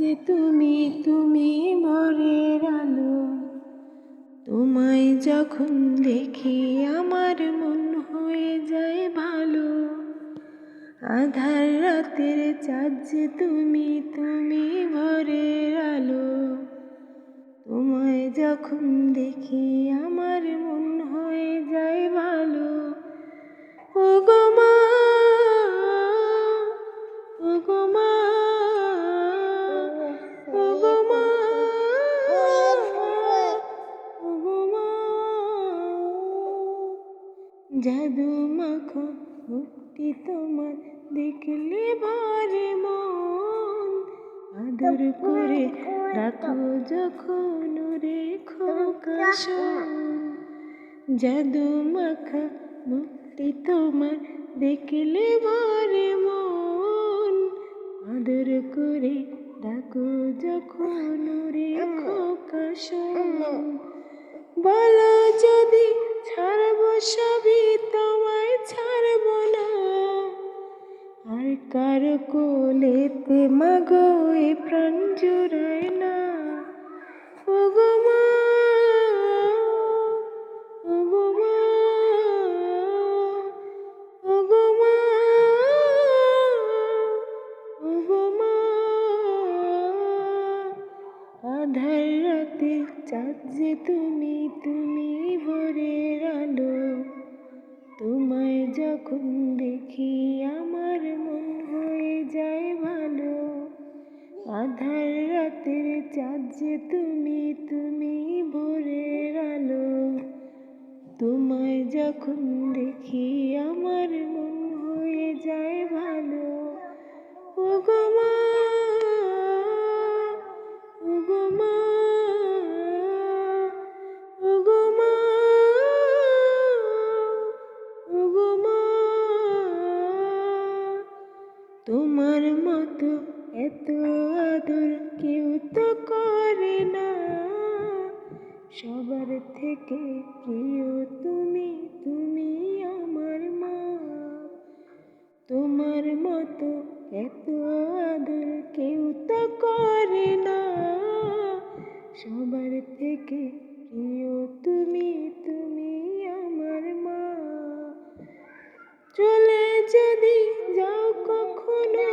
যে তুমি তুমি ভোরের আলো। তোমায় যখন দেখি আমার মন হয়ে যায় ভালো। আধার রাতের চাঁদ যে তুমি তুমি ভোরের আলো। তোমায় যখন দেখি আমার মন হয়ে যায় ভালো। ও গো মা, ও গো মা, ও গো মা, ও গো মা। জাদু মাখো মুক্তি তোমার দেখলে ভরে মন। আদর করে ডাকো যখন রেখো কাশন। জাদু মাখা মুক্তি তোমার দেখলে ভরে মন। আদর করে ডাকো যখন রেখো কাশন। বলো যদি ছাড়বো সবই তোমায় ছাড়বো না। আর কারো কোলেতে মাগো এ প্রাণ জুড়ায় না। ও গো মা, ও গো মা, ও গো মা, ও গো মা। আধার রাতে চাঁদ যে তুমি তুমি ভোরের আলো। তোমায় যখন দেখি আমার মন হয়ে যায় ভালো। আধার রাতের চাঁদ যে তুমি তুমি ভোরের আলো। তোমায় যখন দেখি আমার মন হয়ে যায় ভালো। ও গো মা, ও গো মা, ও গো মা, ও গো মা। তোমার মতো এত আদর কেউ তো করে না। সবার থেকে প্রিয় তুমি তুমি আমার মা। তোমার মতো এত আদর কেউ তো করে না। সবার থেকে প্রিয় তুমি তুমি আমার মা। চলে যদি যাও কখনো